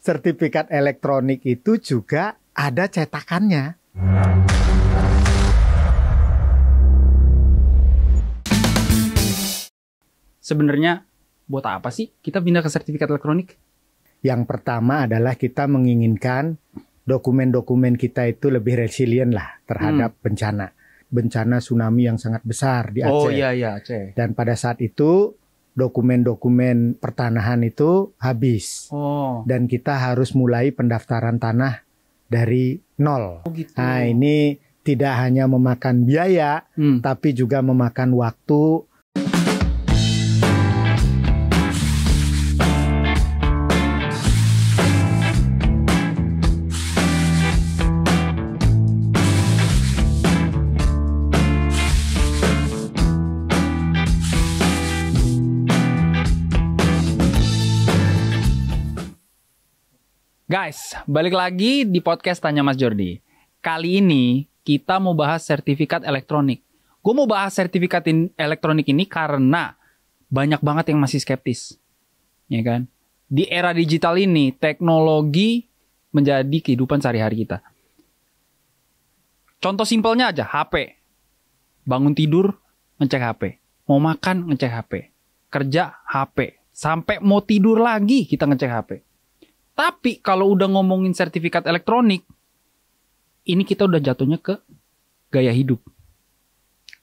sertifikat elektronik itu juga ada cetakannya. Sebenarnya buat apa sih kita pindah ke sertifikat elektronik? Yang pertama adalah kita menginginkan dokumen-dokumen kita itu lebih resilient lah terhadap bencana. Bencana tsunami yang sangat besar di Aceh. Oh iya Aceh. Dan pada saat itu dokumen-dokumen pertanahan itu habis. Oh. Dan kita harus mulai pendaftaran tanah dari nol. Oh gitu. Nah ini tidak hanya memakan biaya, tapi juga memakan waktu. Guys, balik lagi di podcast Tanya Mas Jordi. Kali ini kita mau bahas sertifikat elektronik. Gue mau bahas sertifikat elektronik ini karena banyak banget yang masih skeptis. Ya kan? Di era digital ini, teknologi menjadi kehidupan sehari-hari kita. Contoh simpelnya aja, HP. Bangun tidur, ngecek HP. Mau makan, ngecek HP. Kerja, HP. Sampai mau tidur lagi, kita ngecek HP. Tapi kalau udah ngomongin sertifikat elektronik, ini kita udah jatuhnya ke gaya hidup.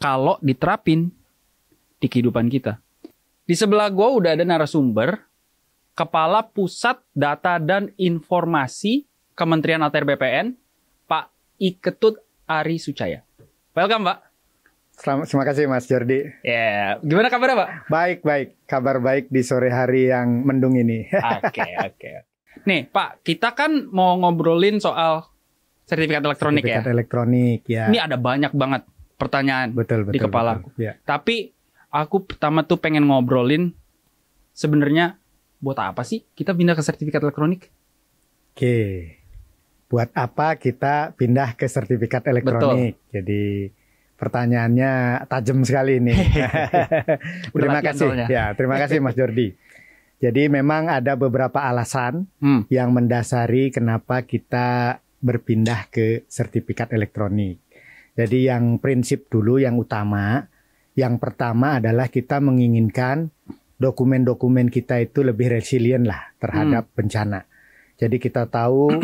Kalau diterapin di kehidupan kita. Di sebelah gue udah ada narasumber, Kepala Pusat Data dan Informasi Kementerian ATR BPN, Pak Iketut Ari Sucaya. Welcome, Pak. Terima kasih Mas Jordi. Ya, gimana kabarnya, Pak? Baik. Kabar baik di sore hari yang mendung ini. Oke. Nih, Pak, kita kan mau ngobrolin soal sertifikat elektronik sertifikat elektronik, ya. Ini ada banyak banget pertanyaan di kepala aku. Ya. Tapi aku pertama tuh pengen ngobrolin sebenarnya buat apa sih kita pindah ke sertifikat elektronik? Oke. Buat apa kita pindah ke sertifikat elektronik? Betul. Jadi pertanyaannya tajam sekali ini. Terima kasih. Ya, terima kasih Mas Jordi. Jadi memang ada beberapa alasan yang mendasari kenapa kita berpindah ke sertifikat elektronik. Jadi yang prinsip dulu yang utama, yang pertama adalah kita menginginkan dokumen-dokumen kita itu lebih resilient lah terhadap bencana. Jadi kita tahu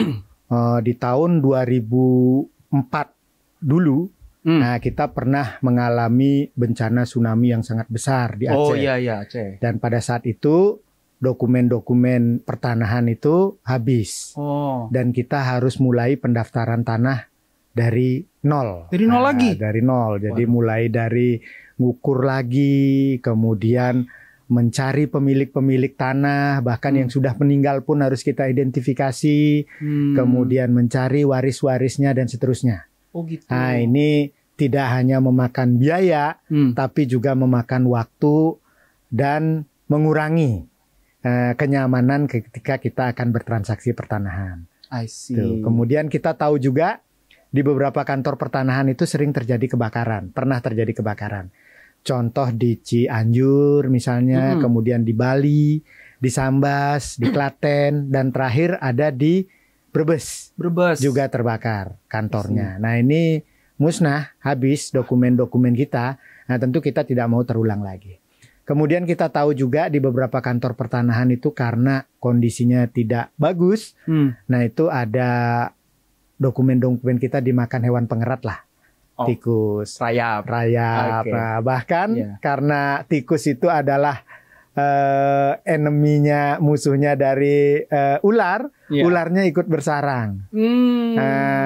di tahun 2004 dulu, nah kita pernah mengalami bencana tsunami yang sangat besar di Aceh. Oh iya Aceh. Dan pada saat itu dokumen-dokumen pertanahan itu habis. Oh. Dan kita harus mulai pendaftaran tanah dari nol. Dari nol lagi? Dari nol. Jadi mulai dari ngukur lagi, kemudian mencari pemilik-pemilik tanah, bahkan yang sudah meninggal pun harus kita identifikasi, kemudian mencari waris-warisnya dan seterusnya. Oh gitu. Nah ini tidak hanya memakan biaya, tapi juga memakan waktu dan mengurangi kenyamanan ketika kita akan bertransaksi pertanahan. I see. Tuh. Kemudian kita tahu juga di beberapa kantor pertanahan itu sering terjadi kebakaran. Pernah terjadi kebakaran. Contoh di Cianjur misalnya, kemudian di Bali, di Sambas, di Klaten, dan terakhir ada di Brebes. Juga terbakar kantornya. Nah ini musnah, habis dokumen-dokumen kita. Nah tentu kita tidak mau terulang lagi. Kemudian kita tahu juga di beberapa kantor pertanahan itu karena kondisinya tidak bagus, nah itu ada dokumen-dokumen kita dimakan hewan pengerat lah, tikus, rayap. Okay. Nah, bahkan karena tikus itu adalah eneminya, musuhnya dari ular, ularnya ikut bersarang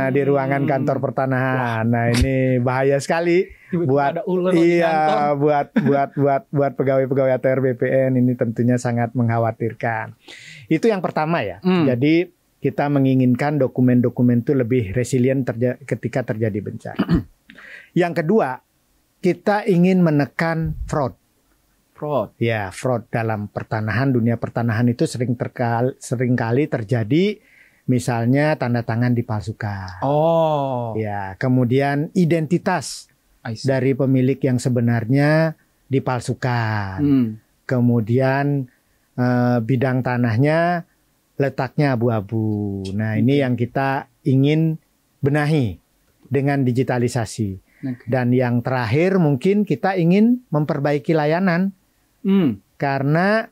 di ruangan kantor pertanahan. Nah ini bahaya sekali. Buat pegawai-pegawai ATR BPN ini tentunya sangat mengkhawatirkan. Itu yang pertama ya. Jadi kita menginginkan dokumen-dokumen itu lebih resilient ketika terjadi bencana. Yang kedua, kita ingin menekan fraud. Ya, fraud dalam pertanahan, dunia pertanahan itu seringkali terjadi. Misalnya tanda tangan dipalsukan. Ya, kemudian identitas dari pemilik yang sebenarnya dipalsukan. Kemudian bidang tanahnya letaknya abu-abu. Nah, ini yang kita ingin benahi dengan digitalisasi. Oke. Dan yang terakhir mungkin kita ingin memperbaiki layanan. Karena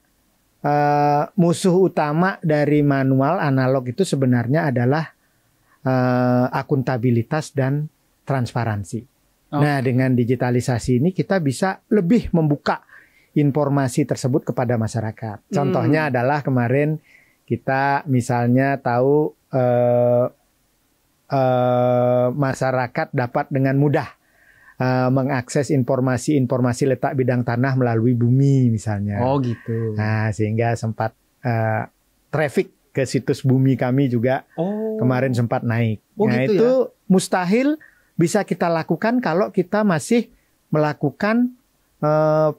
musuh utama dari manual analog itu sebenarnya adalah akuntabilitas dan transparansi. Nah, dengan digitalisasi ini kita bisa lebih membuka informasi tersebut kepada masyarakat. Contohnya adalah kemarin kita misalnya tahu masyarakat dapat dengan mudah mengakses informasi-informasi letak bidang tanah melalui bumi misalnya. Oh gitu. Nah, sehingga sempat traffic ke situs bumi kami juga kemarin sempat naik. Nah, gitu itu mustahil bisa kita lakukan kalau kita masih melakukan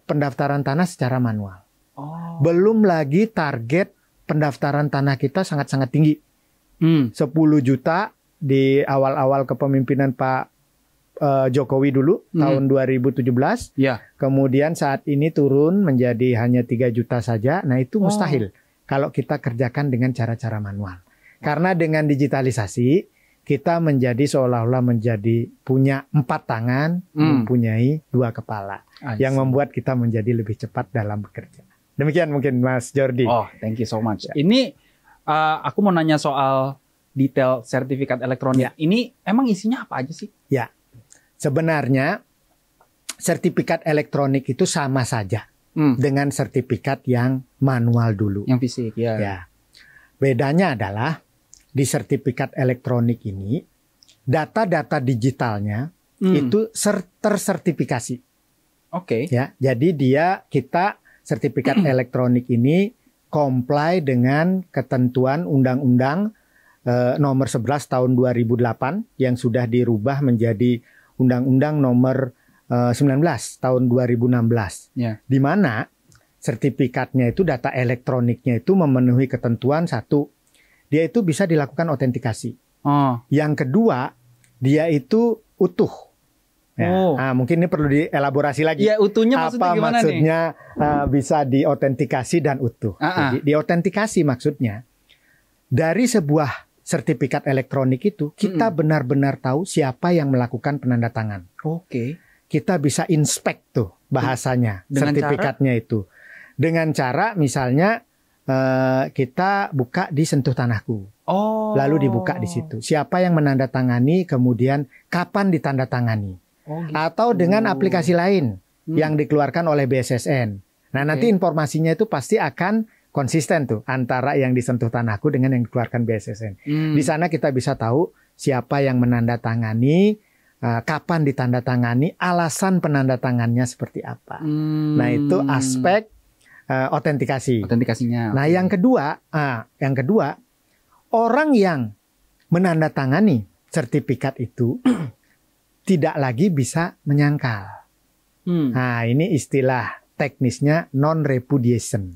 pendaftaran tanah secara manual. Belum lagi target pendaftaran tanah kita sangat-sangat tinggi. 10 juta di awal-awal kepemimpinan Pak Jokowi dulu tahun 2017. Ya. Kemudian saat ini turun menjadi hanya 3 juta saja. Nah, itu mustahil kalau kita kerjakan dengan cara-cara manual. Karena dengan digitalisasi kita menjadi seolah-olah menjadi punya 4 tangan, mempunyai 2 kepala, yang membuat kita menjadi lebih cepat dalam bekerja. Demikian mungkin Mas Jordi. Oh, thank you so much. Ini aku mau nanya soal detail sertifikat elektronik. Ini emang isinya apa aja sih? Ya, sebenarnya sertifikat elektronik itu sama saja dengan sertifikat yang manual dulu. Yang fisik, ya. Ya. Bedanya adalah di sertifikat elektronik ini data-data digitalnya itu tersertifikasi. Oke. Ya, jadi kita sertifikat elektronik ini comply dengan ketentuan Undang-Undang nomor 11 tahun 2008 yang sudah dirubah menjadi Undang-Undang nomor 19 tahun 2016. Ya. Di mana sertifikatnya itu data elektroniknya itu memenuhi ketentuan satu, dia itu bisa dilakukan autentikasi. Yang kedua, dia itu utuh. Ya. Nah, mungkin ini perlu dielaborasi lagi. Ya, utuhnya maksudnya apa gimana maksudnya bisa diautentikasi dan utuh. Jadi diautentikasi maksudnya dari sebuah sertifikat elektronik itu kita benar-benar tahu siapa yang melakukan penandatangan. Oke. Kita bisa inspect tuh bahasanya Dengan sertifikatnya itu. Dengan cara misalnya kita buka di Sentuh Tanahku. Lalu dibuka di situ. Siapa yang menandatangani, kemudian kapan ditandatangani. Gitu. Atau dengan aplikasi lain yang dikeluarkan oleh BSSN. Nah, nanti informasinya itu pasti akan konsisten tuh antara yang di Sentuh Tanahku dengan yang dikeluarkan BSSN. Di sana kita bisa tahu siapa yang menandatangani, kapan ditandatangani, alasan penandatangannya seperti apa. Nah, itu aspek autentikasi. Autentikasinya. Nah, yang kedua, orang yang menandatangani sertifikat itu tidak lagi bisa menyangkal. Nah, ini istilah teknisnya non-repudiation.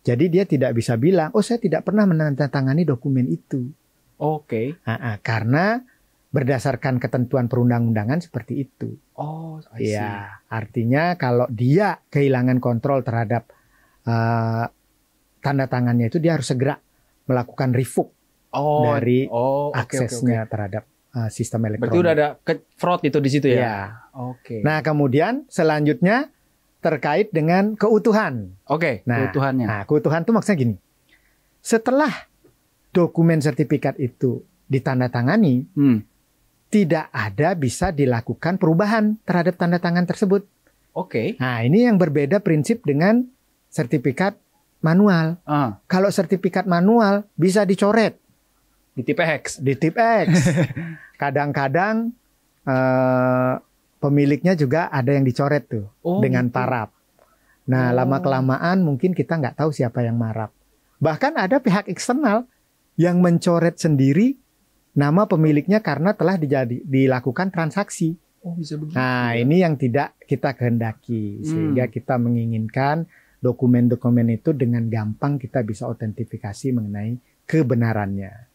Jadi dia tidak bisa bilang, oh saya tidak pernah menandatangani dokumen itu. Oke. Karena berdasarkan ketentuan perundang-undangan seperti itu. Ya, artinya kalau dia kehilangan kontrol terhadap tanda tangannya itu, dia harus segera melakukan revoke dari aksesnya terhadap sistem elektronik. Berarti udah ada fraud itu di situ ya? Ya. Nah, kemudian selanjutnya terkait dengan keutuhan. Keutuhannya. Nah, keutuhan itu maksudnya gini. Setelah dokumen sertifikat itu ditandatangani, tidak ada bisa dilakukan perubahan terhadap tanda tangan tersebut. Nah, ini yang berbeda prinsip dengan sertifikat manual. Kalau sertifikat manual bisa dicoret. Ditip X. Kadang-kadang pemiliknya juga ada yang dicoret tuh dengan paraf. Nah, lama-kelamaan mungkin kita nggak tahu siapa yang maraf. Bahkan ada pihak eksternal yang mencoret sendiri nama pemiliknya karena telah dilakukan transaksi. Bisa begitu. Nah, ini yang tidak kita kehendaki. Sehingga kita menginginkan dokumen-dokumen itu dengan gampang kita bisa autentifikasi mengenai kebenarannya.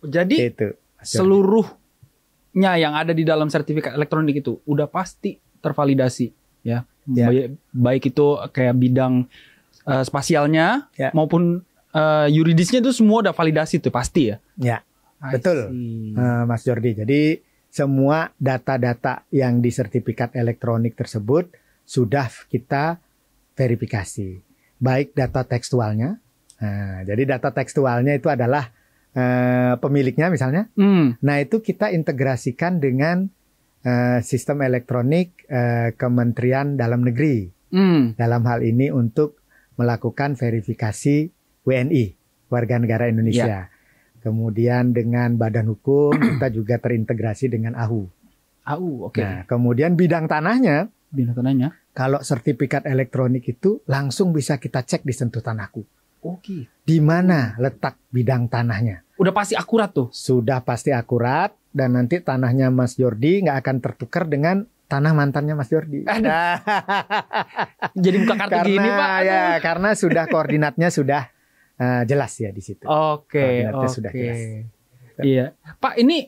Jadi itu seluruhnya yang ada di dalam sertifikat elektronik itu udah pasti tervalidasi, ya. Baik itu kayak bidang spasialnya maupun yuridisnya itu semua udah validasi tuh pasti ya. Ya, I betul, see. Mas Jordi. Jadi semua data-data yang di sertifikat elektronik tersebut sudah kita verifikasi. Baik data tekstualnya. Nah, jadi data tekstualnya itu adalah pemiliknya misalnya. Nah, itu kita integrasikan dengan sistem elektronik Kementerian Dalam Negeri. Dalam hal ini untuk melakukan verifikasi WNI, warga negara Indonesia. Kemudian dengan badan hukum kita juga terintegrasi dengan AHU. Oke. Nah, kemudian bidang tanahnya, kalau sertifikat elektronik itu langsung bisa kita cek di sentuh tanahku. Oke. Di mana letak bidang tanahnya? Udah pasti akurat tuh. Sudah pasti akurat, dan nanti tanahnya Mas Jordi nggak akan tertukar dengan tanah mantannya Mas Jordi. Jadi buka kartu gini Pak. Ya, karena sudah koordinatnya sudah jelas ya di situ. Koordinatnya sudah jelas. Iya, Pak, ini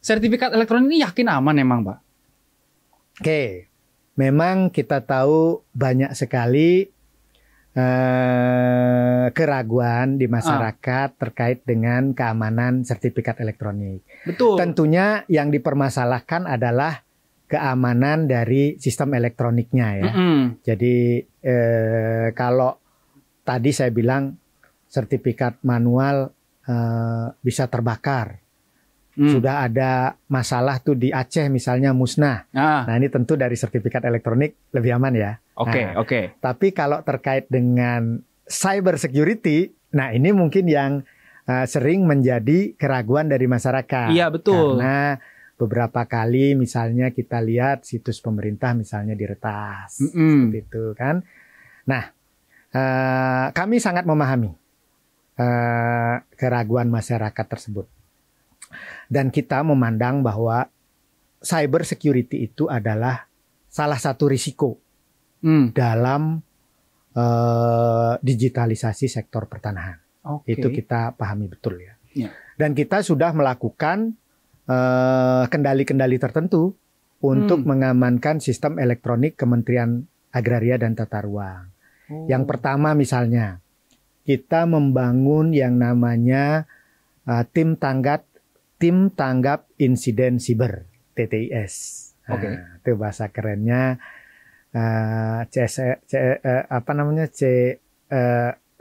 sertifikat elektronik ini yakin aman emang, Pak? Oke, memang kita tahu banyak sekali keraguan di masyarakat terkait dengan keamanan sertifikat elektronik. Betul. Tentunya yang dipermasalahkan adalah keamanan dari sistem elektroniknya ya. Jadi kalau tadi saya bilang sertifikat manual bisa terbakar. Sudah ada masalah tuh di Aceh misalnya musnah. Nah, ini tentu dari sertifikat elektronik lebih aman ya. Oke. Tapi kalau terkait dengan cyber security, nah ini mungkin yang sering menjadi keraguan dari masyarakat. Iya, betul. Karena beberapa kali misalnya kita lihat situs pemerintah misalnya diretas, seperti itu kan. Nah, kami sangat memahami keraguan masyarakat tersebut. Dan kita memandang bahwa cyber security itu adalah salah satu risiko dalam digitalisasi sektor pertanahan. Itu kita pahami betul ya. Dan kita sudah melakukan kendali-kendali tertentu untuk mengamankan sistem elektronik Kementerian Agraria dan Tata Ruang. Yang pertama misalnya, kita membangun yang namanya tim tanggap insiden siber (TTIS). Itu bahasa kerennya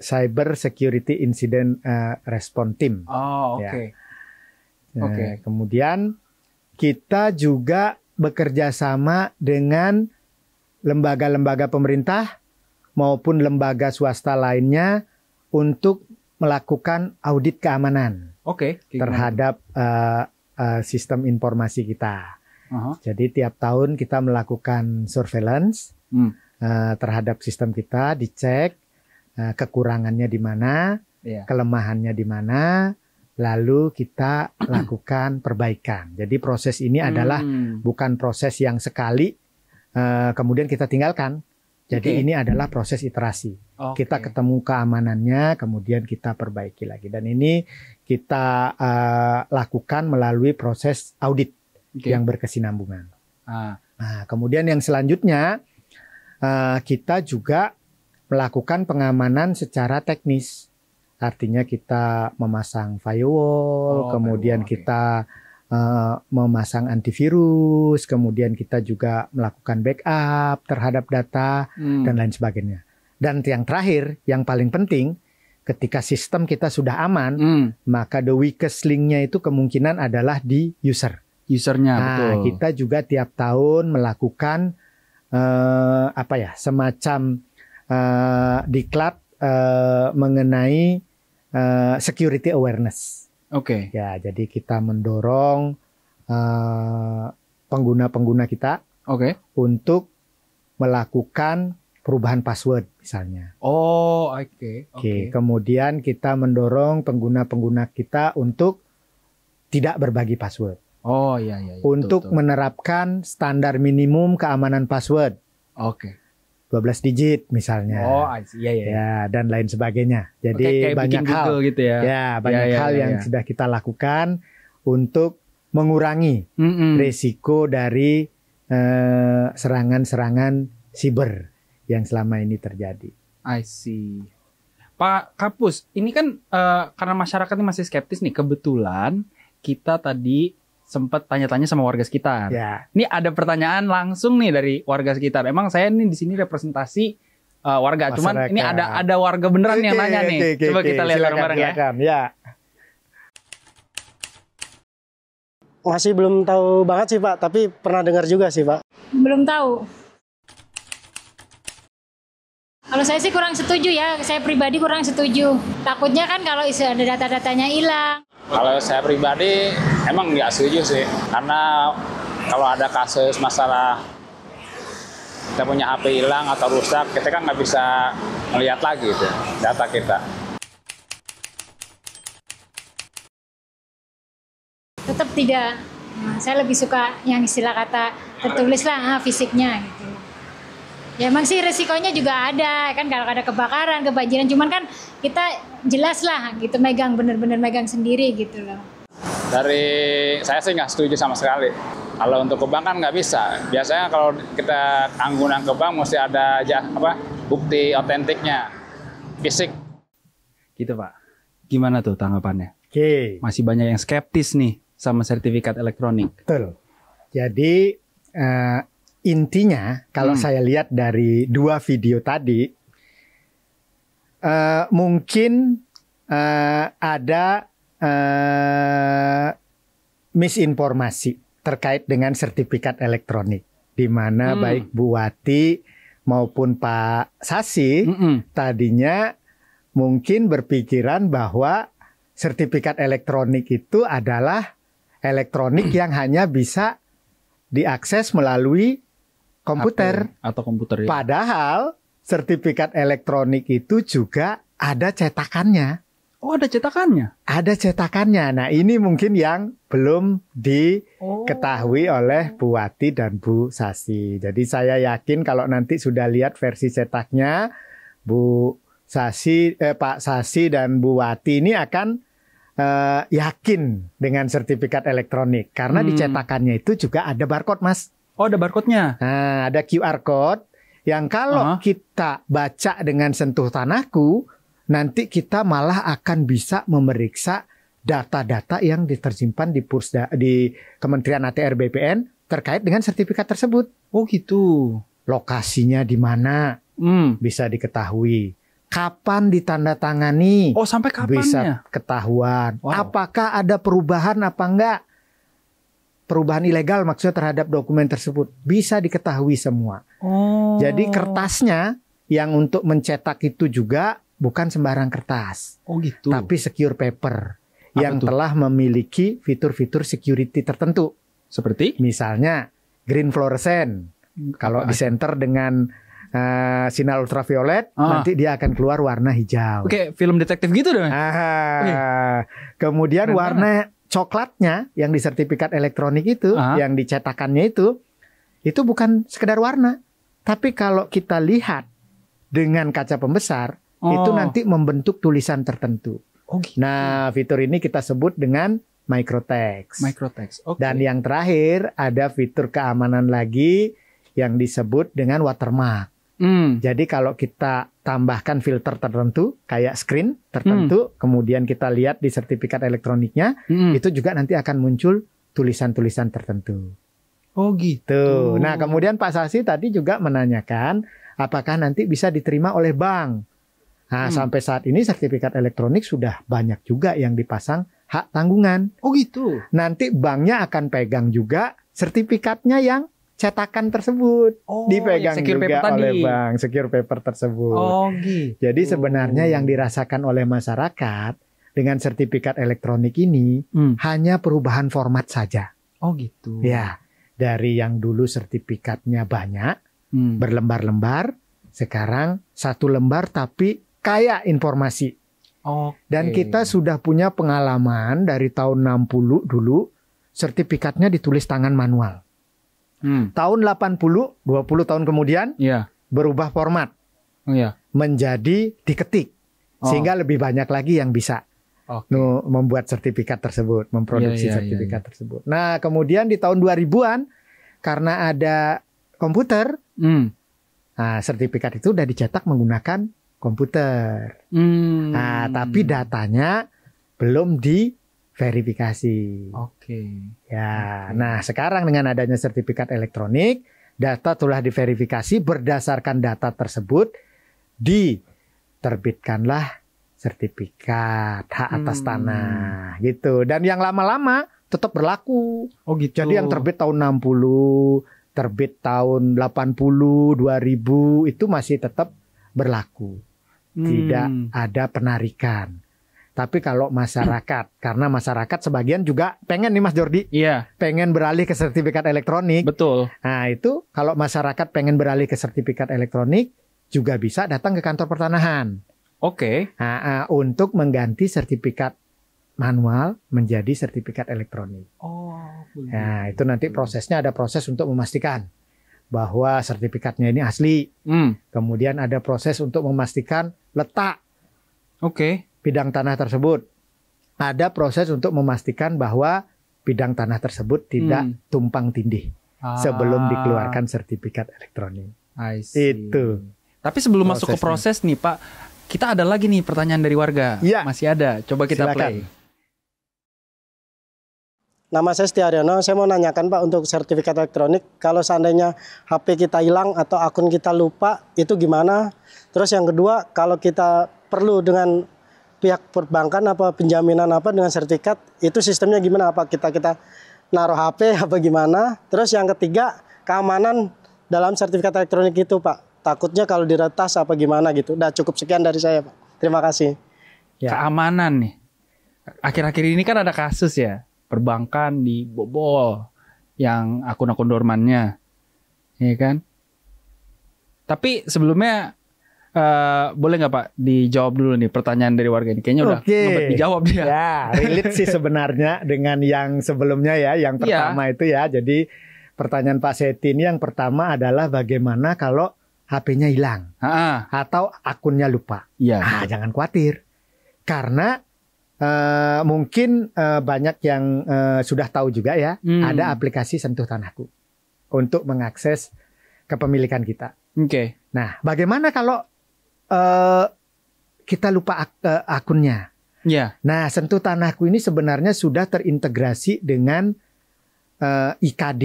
Cyber Security Incident Response Team. Kemudian kita juga bekerja sama dengan lembaga-lembaga pemerintah maupun lembaga swasta lainnya untuk melakukan audit keamanan terhadap sistem informasi kita. Jadi tiap tahun kita melakukan surveillance terhadap sistem kita, dicek kekurangannya di mana, kelemahannya di mana, lalu kita lakukan perbaikan. Jadi proses ini adalah bukan proses yang sekali kemudian kita tinggalkan. Jadi ini adalah proses iterasi. Kita ketemu keamanannya, kemudian kita perbaiki lagi. Dan ini kita lakukan melalui proses audit yang berkesinambungan. Nah, kemudian yang selanjutnya kita juga melakukan pengamanan secara teknis. Artinya kita memasang firewall, kemudian kita memasang antivirus, kemudian kita juga melakukan backup terhadap data dan lain sebagainya. Dan yang terakhir, yang paling penting, ketika sistem kita sudah aman, maka the weakest link-nya itu kemungkinan adalah di usernya. Betul. Kita juga tiap tahun melakukan semacam diklat mengenai security awareness. Ya, jadi kita mendorong pengguna-pengguna kita untuk melakukan perubahan password misalnya. Kemudian kita mendorong pengguna-pengguna kita untuk tidak berbagi password. Untuk menerapkan standar minimum keamanan password. 12 digit misalnya. Ya, dan lain sebagainya. Jadi banyak hal gitu ya. Banyak hal yang sudah kita lakukan untuk mengurangi risiko dari serangan-serangan siber yang selama ini terjadi. I see. Pak Kapus, ini kan karena masyarakat ini masih skeptis nih. Kebetulan kita tadi sempat tanya-tanya sama warga sekitar. Ya. Ini ada pertanyaan langsung nih dari warga sekitar. Emang saya nih di sini representasi warga. Masyarakat. Cuman ini ada warga beneran yang nanya nih. Coba kita lihat bareng-bareng ya. Ya. Masih belum tahu banget sih Pak, tapi pernah dengar juga sih Pak. Belum tahu. Kalau saya sih kurang setuju ya, saya pribadi kurang setuju. Takutnya kan kalau ada data-datanya hilang. Kalau saya pribadi emang nggak setuju sih, karena kalau ada kasus masalah kita punya HP hilang atau rusak, kita kan nggak bisa melihat lagi itu data kita. Tetap tidak. Nah, saya lebih suka yang istilah kata tertulis lah fisiknya gitu. Ya emang sih resikonya juga ada kan kalau ada kebakaran, kebanjiran. Cuman kan kita jelas lah gitu bener-bener megang sendiri gitu loh. Dari saya sih nggak setuju sama sekali. Kalau untuk ke bank kan nggak bisa. Biasanya kalau kita anggunan ke bank mesti ada bukti otentiknya, fisik. Gitu Pak. Gimana tuh tanggapannya? Oke. Masih banyak yang skeptis nih sama sertifikat elektronik. Betul. Jadi intinya kalau saya lihat dari 2 video tadi, mungkin ada misinformasi terkait dengan sertifikat elektronik, di mana baik Bu Wati maupun Pak Sasi tadinya mungkin berpikiran bahwa sertifikat elektronik itu adalah elektronik yang hanya bisa diakses melalui komputer atau komputer ya. Padahal sertifikat elektronik itu juga ada cetakannya. Oh, ada cetakannya? Ada cetakannya. Nah, ini mungkin yang belum diketahui oleh Bu Wati dan Bu Sasi. Jadi saya yakin kalau nanti sudah lihat versi cetaknya, Pak Sasi dan Bu Wati ini akan yakin dengan sertifikat elektronik. Karena di cetakannya itu juga ada barcode, Mas. Oh, ada barcode-nya? Nah, ada QR code yang kalau kita baca dengan sentuh tanahku, nanti kita malah akan bisa memeriksa data-data yang tersimpan di Kementerian ATR BPN terkait dengan sertifikat tersebut. Oh gitu. Lokasinya di mana bisa diketahui. Kapan ditandatangani? Oh, sampai kapannya? Bisa ketahuan. Wow. Apakah ada perubahan apa enggak? Perubahan ilegal maksudnya terhadap dokumen tersebut. Bisa diketahui semua. Oh. Jadi kertasnya yang untuk mencetak itu juga bukan sembarang kertas. Oh gitu. Tapi secure paper. Apa Yang tuh? telah memiliki fitur-fitur security tertentu. Seperti? Misalnya green fluorescent. Kalau di center dengan sinar ultraviolet, nanti dia akan keluar warna hijau. Oke, film detektif gitu dong. Kemudian Keren warna coklatnya yang di sertifikat elektronik itu, yang dicetakannya itu bukan sekedar warna. Tapi kalau kita lihat dengan kaca pembesar, itu nanti membentuk tulisan tertentu. Oh gitu. Nah, fitur ini kita sebut dengan microtext. Microtext. Oke. Dan yang terakhir ada fitur keamanan lagi yang disebut dengan watermark. Jadi kalau kita tambahkan filter tertentu kayak screen tertentu, kemudian kita lihat di sertifikat elektroniknya, itu juga nanti akan muncul tulisan-tulisan tertentu. Oh gitu. Nah, kemudian Pak Sasi tadi juga menanyakan apakah nanti bisa diterima oleh bank. Nah, sampai saat ini sertifikat elektronik sudah banyak juga yang dipasang hak tanggungan. Oh gitu. Nanti banknya akan pegang juga sertifikatnya yang cetakan tersebut, dipegang juga oleh bank, secure paper tersebut. Oh gitu. Jadi sebenarnya yang dirasakan oleh masyarakat dengan sertifikat elektronik ini hanya perubahan format saja. Oh gitu. Ya, dari yang dulu sertifikatnya banyak, berlembar-lembar, sekarang satu lembar tapi kaya informasi. Dan kita sudah punya pengalaman dari tahun 60 dulu, sertifikatnya ditulis tangan manual. Tahun 80, 20 tahun kemudian berubah format menjadi diketik. Sehingga lebih banyak lagi yang bisa membuat sertifikat tersebut, memproduksi sertifikat tersebut. Nah, kemudian di tahun 2000-an karena ada komputer, nah, sertifikat itu udah dicetak menggunakan komputer. Hmm. Nah, tapi datanya belum diverifikasi. Oke. Ya, nah sekarang dengan adanya sertifikat elektronik, data telah diverifikasi, berdasarkan data tersebut diterbitkanlah sertifikat hak atas tanah gitu. Dan yang lama-lama tetap berlaku. Oh gitu. Jadi yang terbit tahun 60, terbit tahun 80, 2000 itu masih tetap berlaku. Tidak ada penarikan. Tapi kalau masyarakat, karena masyarakat sebagian juga pengen nih Mas Jordi, Iya, pengen beralih ke sertifikat elektronik. betul. Nah itu kalau masyarakat pengen beralih ke sertifikat elektronik, juga bisa datang ke kantor pertanahan. Oke. Untuk mengganti sertifikat manual menjadi sertifikat elektronik. Oh. Nah itu nanti prosesnya, ada proses untuk memastikan bahwa sertifikatnya ini asli. Kemudian ada proses untuk memastikan letak Oke. bidang tanah tersebut. Ada proses untuk memastikan bahwa bidang tanah tersebut tidak tumpang tindih sebelum dikeluarkan sertifikat elektronik. I see. Itu. Tapi sebelum masuk ke prosesnya. proses nih Pak, kita ada lagi nih pertanyaan dari warga. Iya. Masih ada. Coba kita Silakan. play. Nama saya Setiaryono, saya mau nanyakan Pak untuk sertifikat elektronik, kalau seandainya HP kita hilang atau akun kita lupa, itu gimana? Terus yang kedua, kalau kita perlu dengan pihak perbankan apa penjaminan apa dengan sertifikat, itu sistemnya gimana? Apa kita naruh HP apa gimana? Terus yang ketiga, keamanan dalam sertifikat elektronik itu Pak, takutnya kalau diretas apa gimana gitu. Udah cukup sekian dari saya Pak, terima kasih. Ya. Keamanan nih. Akhir-akhir ini kan ada kasus ya, perbankan dibobol yang akun-akun dormannya, ya kan? Tapi sebelumnya boleh nggak Pak dijawab dulu nih pertanyaan dari warga ini? Kayaknya udah ngebet dijawab dia. Ya, relate sih sebenarnya dengan yang sebelumnya ya, yang pertama itu ya. Jadi pertanyaan Pak Seti ini yang pertama adalah bagaimana kalau HP-nya hilang atau akunnya lupa. Iya. Jangan khawatir, karena mungkin banyak yang sudah tahu juga ya, ada aplikasi Sentuh Tanahku untuk mengakses kepemilikan kita. Oke. Nah, bagaimana kalau kita lupa akunnya? Iya. Nah, Sentuh Tanahku ini sebenarnya sudah terintegrasi dengan IKD,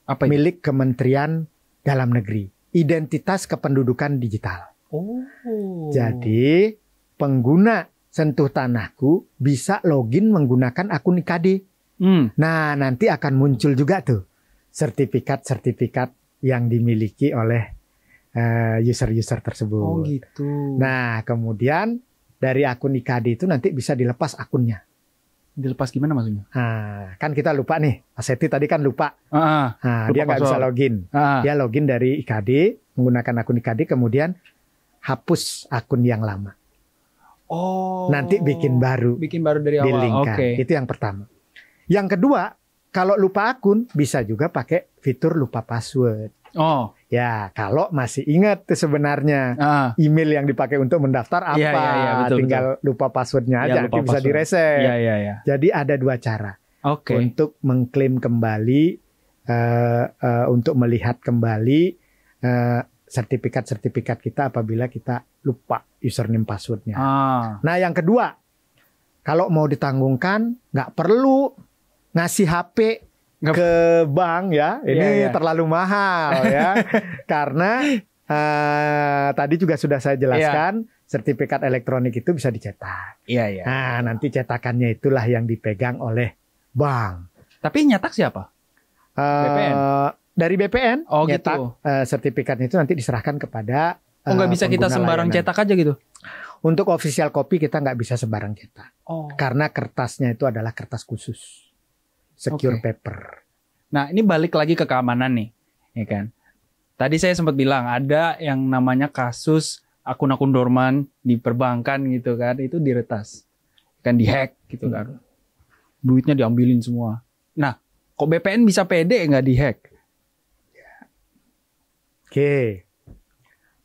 Apa itu? milik Kementerian Dalam Negeri, Identitas Kependudukan Digital. Oh. Jadi, pengguna Sentuh Tanahku bisa login menggunakan akun IKD. Nah, nanti akan muncul juga tuh sertifikat-sertifikat yang dimiliki oleh user-user tersebut. Oh gitu. Nah, kemudian dari akun IKD itu nanti bisa dilepas akunnya. Dilepas gimana maksudnya? Nah, kan kita lupa nih. Mas Seti tadi kan lupa. Lupa Dia nggak bisa password. login. Dia login dari IKD, menggunakan akun IKD, kemudian hapus akun yang lama. Oh. Nanti bikin baru. Bikin baru dari awal. Di-linkkan. Oke. Itu yang pertama. Yang kedua, kalau lupa akun bisa juga pakai fitur lupa password. Oh. Ya, kalau masih ingat tuh sebenarnya email yang dipakai untuk mendaftar apa, Iya, betul, tinggal lupa passwordnya aja, nanti bisa direset. Iya. Jadi ada dua cara untuk mengklaim kembali, untuk melihat kembali sertifikat-sertifikat kita apabila kita lupa username passwordnya. Nah, yang kedua, kalau mau ditanggungkan nggak perlu ngasih HP ke bank ya, ini terlalu mahal ya, karena tadi juga sudah saya jelaskan, sertifikat elektronik itu bisa dicetak. Iya. Nah, nanti cetakannya itulah yang dipegang oleh bank. Tapi nyetak siapa? BPN. Dari BPN, oh nyetak gitu. Sertifikatnya itu nanti diserahkan kepada nggak bisa kita sembarang layanan. cetak aja gitu? Untuk official copy kita nggak bisa sembarang cetak. Karena kertasnya itu adalah kertas khusus. Secure paper. Nah, ini balik lagi ke keamanan nih, ya kan? Tadi saya sempat bilang ada yang namanya kasus akun-akun dorman di perbankan gitu kan, itu diretas, kan dihack gitu kan, duitnya diambilin semua. Nah, kok BPN bisa pede nggak dihack? Oke,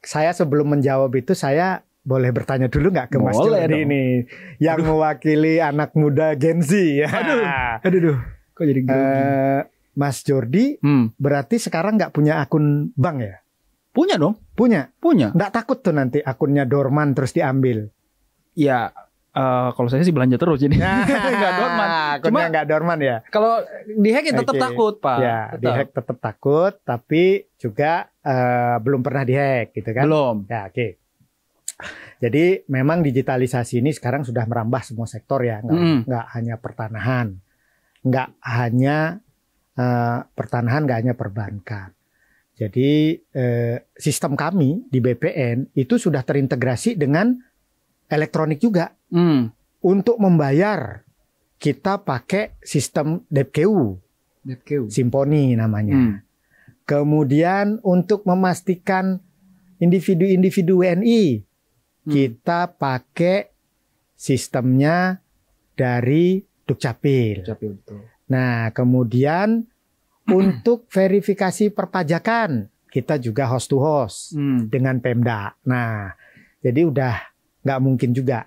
saya sebelum menjawab itu saya boleh bertanya dulu nggak ke Mas Jordi ini, yang mewakili anak muda Gen Z ya? Aduh. Kok jadi Mas Jordi berarti sekarang nggak punya akun bank ya? Punya dong. Punya. Nggak takut tuh nanti akunnya dorman terus diambil? Ya, kalau saya sih belanja terus jadi nggak dorman. Akunnya nggak dorman ya? Kalau dihack ya tetap takut, Pak. Ya, dihack tetap takut, tapi juga belum pernah dihack, gitu kan? Belum. Ya, oke. Jadi memang digitalisasi ini sekarang sudah merambah semua sektor ya, nggak hanya pertanahan, nggak hanya perbankan. Jadi sistem kami di BPN itu sudah terintegrasi dengan elektronik juga. Untuk membayar kita pakai sistem DebQU, Simponi namanya. Kemudian untuk memastikan individu-individu WNI, kita pakai sistemnya dari Dukcapil. Nah, kemudian untuk verifikasi perpajakan, kita juga host to host dengan Pemda. Nah, jadi udah nggak mungkin juga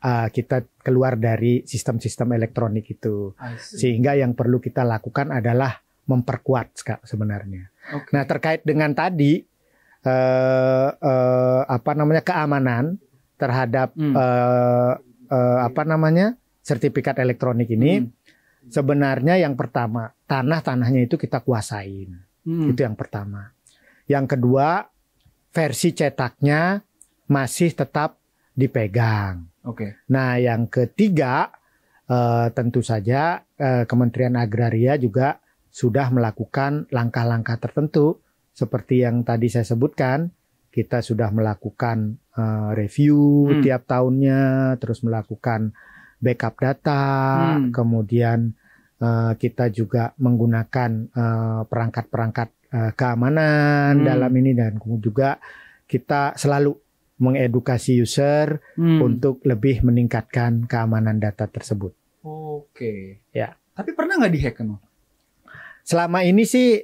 kita keluar dari sistem-sistem elektronik itu. Sehingga yang perlu kita lakukan adalah memperkuat sebenarnya. Nah, terkait dengan tadi keamanan terhadap sertifikat elektronik ini, sebenarnya yang pertama tanahnya itu kita kuasain. Itu yang pertama. Yang kedua, versi cetaknya masih tetap dipegang. Nah, yang ketiga, tentu saja Kementerian Agraria juga sudah melakukan langkah-langkah tertentu seperti yang tadi saya sebutkan. Kita sudah melakukan review tiap tahunnya, terus melakukan backup data, kemudian kita juga menggunakan perangkat-perangkat keamanan dalam ini, dan kemudian juga kita selalu mengedukasi user untuk lebih meningkatkan keamanan data tersebut. Ya. Tapi pernah nggak dihack kan? Selama ini sih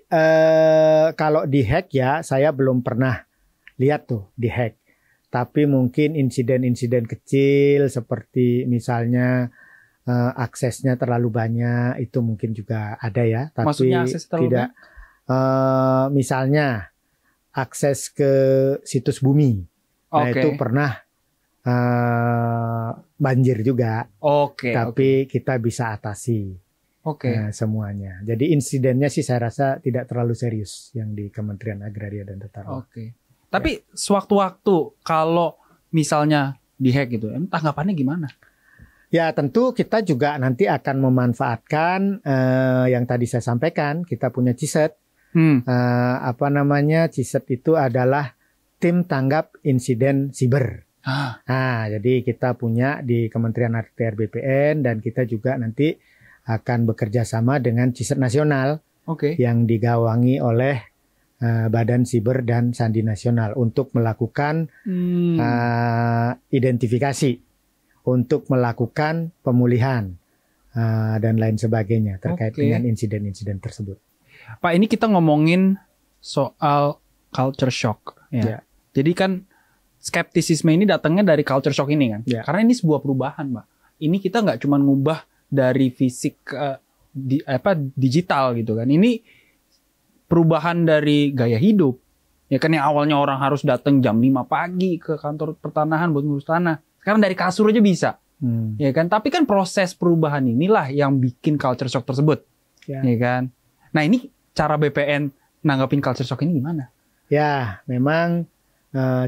kalau dihack ya saya belum pernah lihat tuh dihack. Tapi mungkin insiden-insiden kecil seperti misalnya aksesnya terlalu banyak itu mungkin juga ada ya. Tapi maksudnya akses terlalu tidak. Misalnya akses ke situs bumi. Nah itu pernah banjir juga. Tapi kita bisa atasi semuanya. Jadi insidennya sih saya rasa tidak terlalu serius yang di Kementerian Agraria dan Tata Ruang. Tapi sewaktu-waktu kalau misalnya dihack gitu, tanggapannya gimana? Ya tentu kita juga nanti akan memanfaatkan yang tadi saya sampaikan. Kita punya CISET. CISET itu adalah tim tanggap insiden siber. Nah, jadi kita punya di Kementerian ATR BPN, dan kita juga nanti akan bekerja sama dengan CISET nasional yang digawangi oleh Badan Siber dan Sandi Nasional untuk melakukan identifikasi, untuk melakukan pemulihan dan lain sebagainya terkait dengan insiden-insiden tersebut. Pak, ini kita ngomongin soal culture shock. Ya. Jadi kan skeptisisme ini datangnya dari culture shock ini kan. Karena ini sebuah perubahan, Pak. Ini kita nggak cuma ngubah dari fisik ke digital gitu kan. Ini perubahan dari gaya hidup. Ya kan, yang awalnya orang harus datang jam 5 pagi ke kantor pertanahan buat ngurus tanah. Sekarang dari kasur aja bisa. Ya kan? Tapi kan proses perubahan inilah yang bikin culture shock tersebut. Ya kan? Nah, ini cara BPN nanggapin culture shock ini gimana? Ya, memang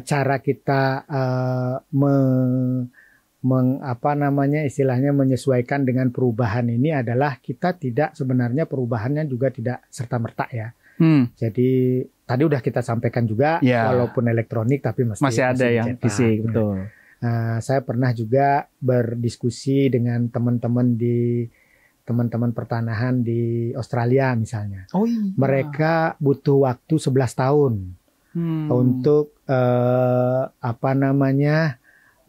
cara kita istilahnya menyesuaikan dengan perubahan ini adalah kita tidak, sebenarnya perubahannya juga tidak serta-merta ya. Jadi tadi udah kita sampaikan juga, walaupun elektronik tapi masih ada yang fisik, betul. Saya pernah juga berdiskusi dengan teman-teman pertanahan di Australia misalnya. Mereka butuh waktu 11 tahun untuk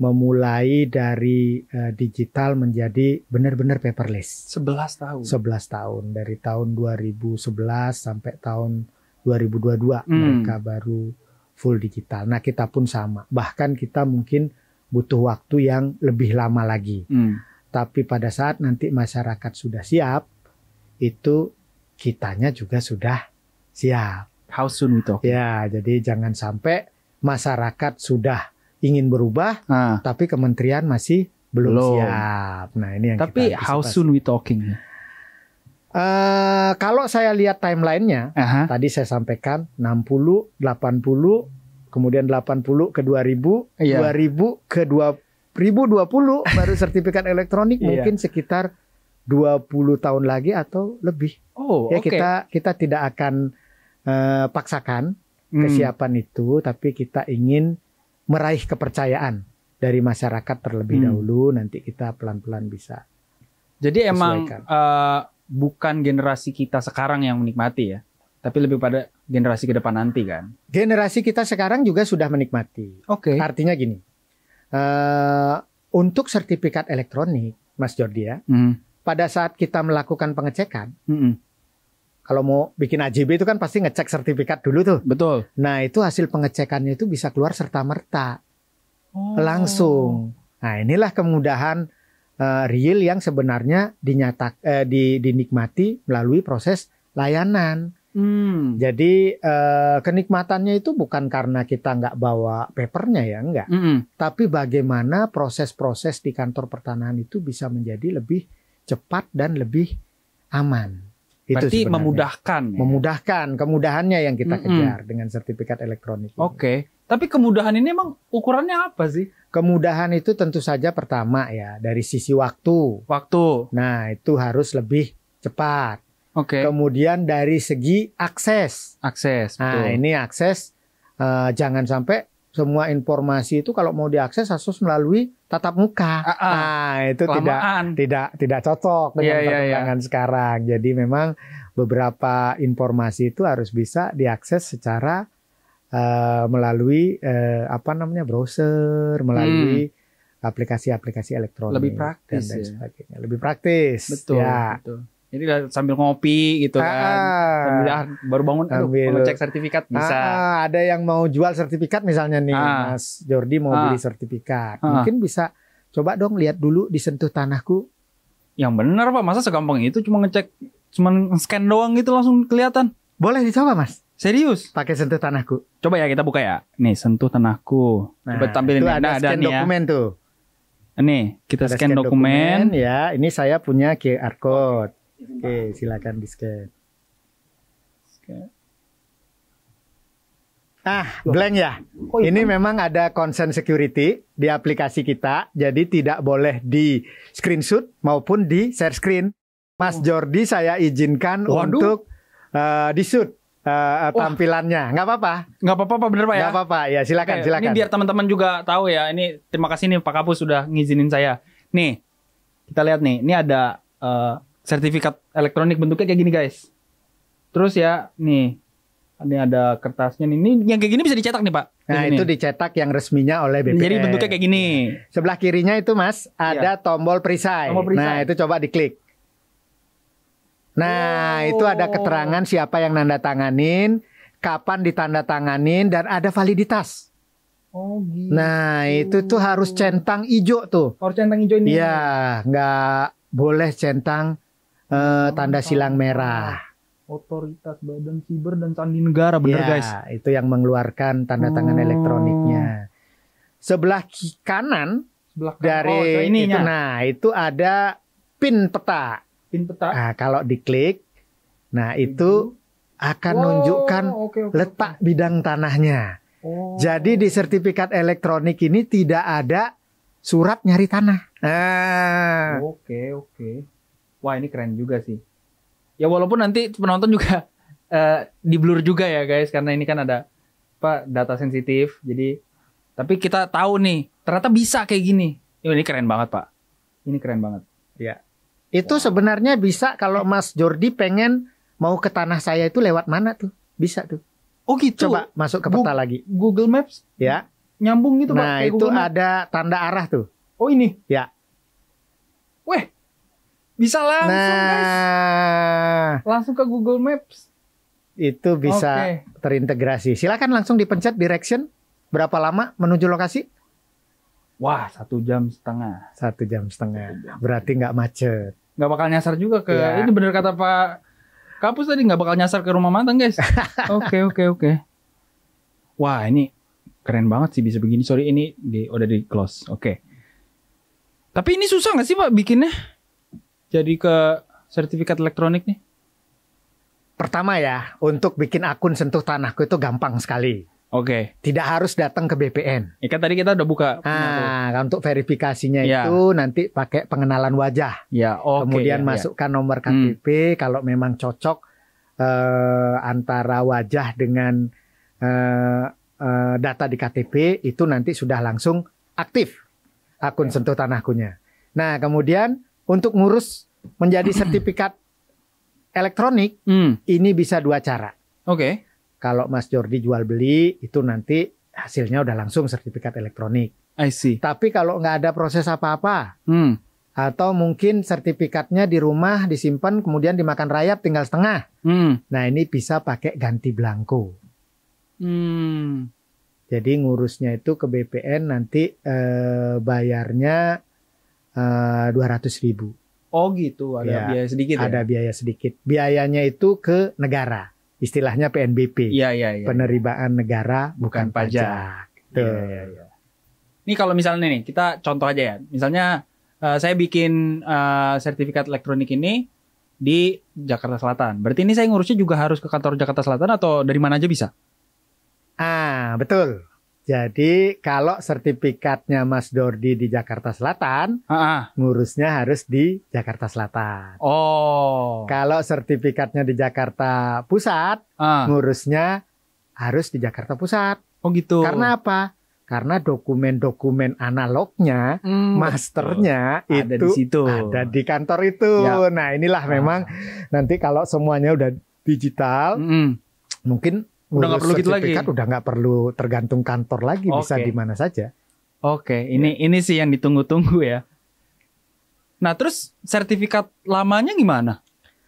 memulai dari digital menjadi benar-benar paperless. 11 tahun. 11 tahun dari tahun 2011 sampai tahun 2022 mereka baru full digital. Nah, kita pun sama. Bahkan kita mungkin butuh waktu yang lebih lama lagi. Tapi pada saat nanti masyarakat sudah siap, itu kitanya juga sudah siap. How soon we talk? Ya, jadi jangan sampai masyarakat sudah ingin berubah, tapi kementerian masih belum siap. Nah, ini yang tapi kita how soon we talking? Kalau saya lihat timelinenya, tadi saya sampaikan 60, 80, kemudian 80 ke 2000, 2000 ke 2020 baru sertifikat elektronik mungkin sekitar 20 tahun lagi atau lebih. Kita tidak akan paksakan kesiapan itu, tapi kita ingin meraih kepercayaan dari masyarakat terlebih dahulu, nanti kita pelan-pelan bisa. Jadi emang bukan generasi kita sekarang yang menikmati ya, tapi lebih pada generasi ke depan nanti kan. Generasi kita sekarang juga sudah menikmati. Artinya gini, untuk sertifikat elektronik, Mas Jordi ya, pada saat kita melakukan pengecekan, kalau mau bikin AJB itu kan pasti ngecek sertifikat dulu tuh. Betul. Nah, itu hasil pengecekannya itu bisa keluar serta-merta. Langsung. Nah, inilah kemudahan real yang sebenarnya dinikmati melalui proses layanan. Jadi kenikmatannya itu bukan karena kita nggak bawa papernya ya, enggak. Tapi bagaimana proses-proses di kantor pertanahan itu bisa menjadi lebih cepat dan lebih aman. Berarti itu memudahkan. Ya? Memudahkan, kemudahannya yang kita kejar dengan sertifikat elektronik. Tapi kemudahan ini emang ukurannya apa sih? Kemudahan itu tentu saja pertama ya dari sisi waktu. Nah, itu harus lebih cepat. Kemudian dari segi akses. Betul. Nah, ini akses jangan sampai semua informasi itu kalau mau diakses harus melalui tatap muka. Nah, itu tidak cocok dengan perkembangan sekarang. Jadi memang beberapa informasi itu harus bisa diakses secara melalui browser, melalui aplikasi-aplikasi elektronik. Lebih praktis dan sebagainya. Lebih praktis. Betul. Jadi sambil ngopi gitu kan, baru bangun, mau cek sertifikat bisa. Ada yang mau jual sertifikat misalnya nih, Mas Jordi mau beli sertifikat, mungkin bisa coba dong lihat dulu di Sentuh Tanahku. Yang benar Pak, masa segampang itu cuma ngecek, cuma scan doang gitu langsung kelihatan? Boleh dicoba Mas. Serius? Pakai Sentuh Tanahku. Coba ya kita buka ya. Nih Sentuh Tanahku. Coba tampilin. Ada scan dokumen tuh. Nih kita scan dokumen. Ya, ini saya punya QR code. Oke, silakan di-scan. Blank ya. Ini memang ada consent security di aplikasi kita, jadi tidak boleh di screenshot maupun di share screen. Mas Jordi saya izinkan untuk di-shoot tampilannya. Nggak apa-apa? Nggak apa-apa bener Pak ya? Nggak apa-apa, ya silakan. Ini biar teman-teman juga tahu ya. Ini terima kasih nih Pak Kapus sudah ngizinin saya. Nih, kita lihat nih. Ini ada sertifikat elektronik bentuknya kayak gini guys. Terus ya nih, ini ada kertasnya nih. Ini yang kayak gini bisa dicetak nih Pak. Nah itu dicetak yang resminya oleh BPS. Jadi bentuknya kayak gini. Sebelah kirinya itu Mas ada tombol perisai. Nah itu coba diklik. Nah itu ada keterangan siapa yang nanda tanganin, kapan ditanda tanganin, dan ada validitas. Gitu. Nah itu tuh harus centang hijau tuh. Harus centang hijau ini. Iya, nggak boleh centang tanda silang merah. Otoritas Badan Siber dan Sandi Negara, bener guys. Itu yang mengeluarkan tanda tangan elektroniknya. Sebelah kanan dari itu, nah itu ada pin peta. Nah, kalau diklik, nah itu akan menunjukkan letak bidang tanahnya. Jadi di sertifikat elektronik ini tidak ada surat nyari tanah. Oke. Wah ini keren juga sih. Ya walaupun nanti penonton juga di blur juga ya guys, karena ini kan ada data sensitif. Jadi tapi kita tahu nih ternyata bisa kayak gini. Ini keren banget Pak. Ini keren banget. Ya. Itu sebenarnya bisa kalau Mas Jordi pengen mau ke tanah saya itu lewat mana tuh? Bisa tuh. Oh gitu. Coba masuk ke peta lagi. Google Maps. Ya. Nyambung gitu Pak. Nah itu ada tanda arah tuh. Oh ini. Ya. Weh. Bisa langsung guys. Langsung ke Google Maps. Itu bisa terintegrasi. Silakan langsung dipencet direction. Berapa lama menuju lokasi? Wah 1 jam setengah. 1 jam setengah. Berarti nggak macet. Nggak bakal nyasar juga ke. Ini bener kata Pak Kapus tadi, nggak bakal nyasar ke rumah mantan guys. Oke. Wah ini Keren banget sih bisa begini. Sorry ini udah di close. Oke. Tapi ini susah nggak sih Pak bikinnya? Jadi ke sertifikat elektronik nih? Pertama ya, untuk bikin akun Sentuh Tanahku itu gampang sekali. Oke. Tidak harus datang ke BPN. Ya kan tadi kita udah buka. Untuk verifikasinya Ya. itu nanti pakai pengenalan wajah. Ya, oke. Kemudian ya, masukkan nomor KTP kalau memang cocok antara wajah dengan data di KTP itu nanti sudah langsung aktif akun Sentuh Tanahkunya. Nah, kemudian untuk ngurus menjadi sertifikat elektronik ini bisa 2 cara. Oke. Kalau Mas Jordi jual beli itu nanti hasilnya udah langsung sertifikat elektronik. I see. Tapi kalau nggak ada proses apa-apa atau mungkin sertifikatnya di rumah disimpan kemudian dimakan rayap tinggal setengah. Nah ini bisa pakai ganti belangko. Jadi ngurusnya itu ke BPN nanti bayarnya 200.000. Oh gitu, ada Ya, biaya sedikit ya? Ada biaya sedikit. Biayanya itu ke negara. Istilahnya PNBP. Iya. Penerimaan negara bukan pajak. Tuh. Iya. Ini kalau misalnya nih, kita contoh aja ya. Misalnya saya bikin sertifikat elektronik ini di Jakarta Selatan. Berarti ini saya ngurusnya juga harus ke kantor Jakarta Selatan atau dari mana aja bisa? Betul. Jadi kalau sertifikatnya Mas Dordi di Jakarta Selatan, ngurusnya harus di Jakarta Selatan. Oh. Kalau sertifikatnya di Jakarta Pusat, ngurusnya harus di Jakarta Pusat. Oh gitu. Karena apa? Karena dokumen-dokumen analognya, masternya ada itu di situ. ada di kantor itu. Ya. Nah inilah memang nanti kalau semuanya udah digital, mungkin udah nggak perlu gitu lagi. sertifikat udah nggak perlu tergantung kantor lagi, bisa di mana saja. Oke, ini sih yang ditunggu-tunggu ya. Nah terus sertifikat lamanya gimana?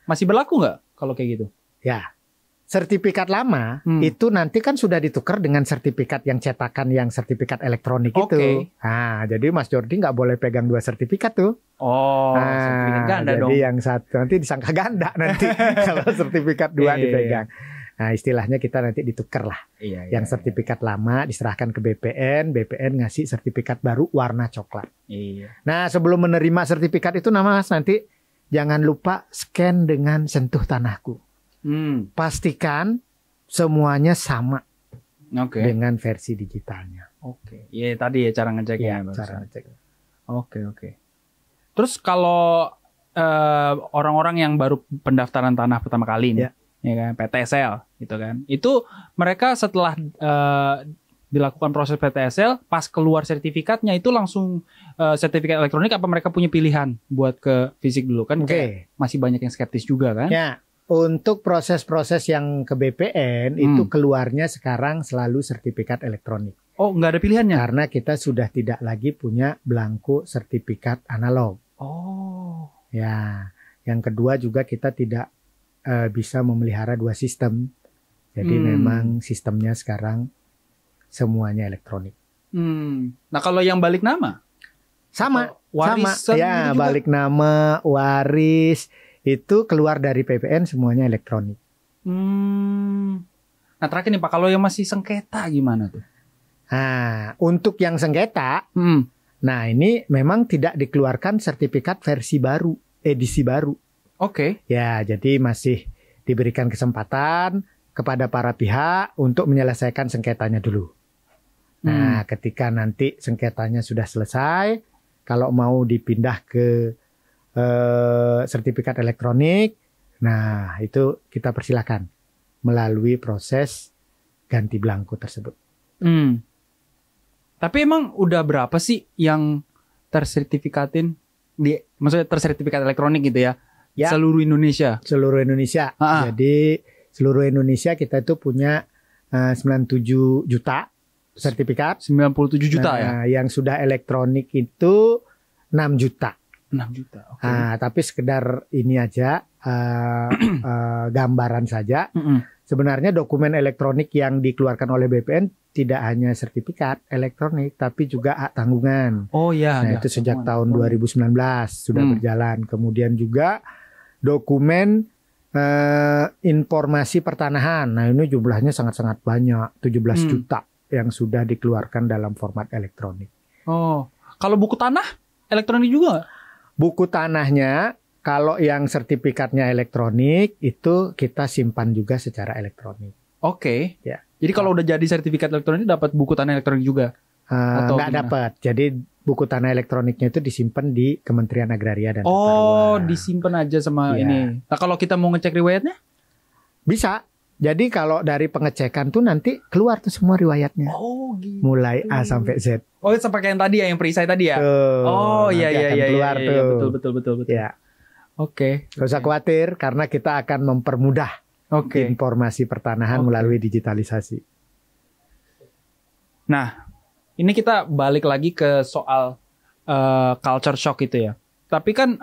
Masih berlaku nggak kalau kayak gitu? Ya, sertifikat lama itu nanti kan sudah ditukar dengan sertifikat yang cetakan yang sertifikat elektronik itu. Nah, jadi Mas Jordi nggak boleh pegang 2 sertifikat tuh. Oh, sertifikat ganda jadi dong. Jadi yang satu nanti disangka ganda nanti kalau sertifikat 2 dipegang. Nah, istilahnya kita nanti ditukar lah. Yang sertifikat lama diserahkan ke BPN, BPN ngasih sertifikat baru warna coklat. Nah, sebelum menerima sertifikat itu Mas nanti jangan lupa scan dengan Sentuh Tanahku. Pastikan semuanya sama dengan versi digitalnya. Iya tadi ya cara ngeceknya. Cara ngecek. Oke. Terus kalau orang-orang yang baru pendaftaran tanah pertama kali nih, ya kan PTSL gitu kan, itu mereka setelah dilakukan proses PTSL, pas keluar sertifikatnya itu langsung sertifikat elektronik apa mereka punya pilihan buat ke fisik dulu kan? Masih banyak yang skeptis juga kan? Ya. Untuk proses-proses yang ke BPN itu keluarnya sekarang selalu sertifikat elektronik. Oh, nggak ada pilihannya? Karena kita sudah tidak lagi punya belangko sertifikat analog. Oh. Ya, yang kedua juga kita tidak bisa memelihara 2 sistem. Jadi memang sistemnya sekarang semuanya elektronik. Nah, kalau yang balik nama? Sama. Warisan Ya, balik nama, waris. Itu keluar dari PPN semuanya elektronik. Nah terakhir nih Pak, kalau yang masih sengketa gimana tuh? Nah, untuk yang sengketa, nah ini memang tidak dikeluarkan sertifikat versi baru, edisi baru. Ya, jadi masih diberikan kesempatan kepada para pihak untuk menyelesaikan sengketanya dulu. Nah, ketika nanti sengketanya sudah selesai, kalau mau dipindah ke sertifikat elektronik, nah itu kita persilakan melalui proses ganti belangko tersebut. Tapi emang udah berapa sih yang tersertifikatin maksudnya tersertifikat elektronik gitu ya? Seluruh Indonesia. Seluruh Indonesia. Jadi seluruh Indonesia kita itu punya 97 juta sertifikat. 97 juta ya. Yang sudah elektronik itu 6 juta. 6 juta. Tapi sekedar ini aja gambaran saja. Sebenarnya dokumen elektronik yang dikeluarkan oleh BPN tidak hanya sertifikat elektronik, tapi juga hak tanggungan. Oh ya. Nah itu sejak tahun 2019 sudah berjalan. Kemudian juga dokumen informasi pertanahan. Nah ini jumlahnya sangat-sangat banyak, 17 juta yang sudah dikeluarkan dalam format elektronik. Oh, kalau buku tanah elektronik juga nggak? Buku tanahnya kalau yang sertifikatnya elektronik itu kita simpan juga secara elektronik. Oke. Ya. Jadi kalau udah jadi sertifikat elektronik dapat buku tanah elektronik juga? Atau Nggak gimana? dapat. Jadi buku tanah elektroniknya itu disimpan di Kementerian Agraria dan Tata Oh, Ruang. disimpan aja sama Iya. ini. Nah, kalau kita mau ngecek riwayatnya? Bisa. Jadi kalau dari pengecekan tuh nanti keluar tuh semua riwayatnya. Oh, gitu. Mulai A sampai Z. Oh, sampai kayak yang tadi ya, yang perisai tadi ya? Tuh, Oh, iya nanti iya akan iya keluar iya, tuh. iya, betul. Ya, Oke. nggak usah khawatir karena kita akan mempermudah Oke. informasi pertanahan Oke. melalui digitalisasi. Nah, ini kita balik lagi ke soal culture shock itu ya. Tapi kan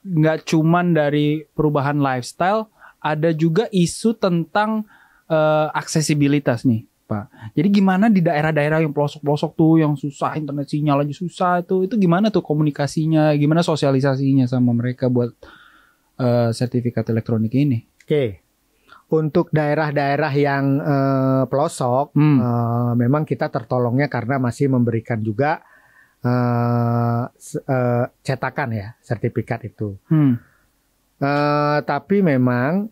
nggak cuman dari perubahan lifestyle, ada juga isu tentang aksesibilitas nih, Pak. Jadi gimana di daerah-daerah yang pelosok-pelosok tuh, yang susah internet sinyal aja susah itu gimana tuh komunikasinya, gimana sosialisasinya sama mereka buat sertifikat elektronik ini? Oke. Untuk daerah-daerah yang pelosok, memang kita tertolongnya karena masih memberikan juga cetakan ya sertifikat itu. Tapi memang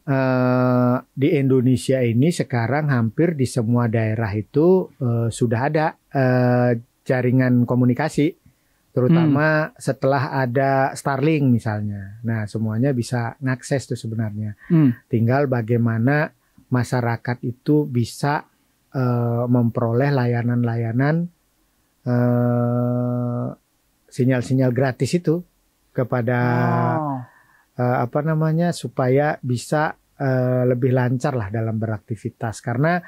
di Indonesia ini sekarang hampir di semua daerah itu sudah ada jaringan komunikasi, terutama setelah ada Starlink misalnya. Nah, semuanya bisa ngakses tuh sebenarnya. Tinggal bagaimana masyarakat itu bisa memperoleh layanan-layanan sinyal-sinyal gratis itu kepada supaya bisa lebih lancar lah dalam beraktivitas, karena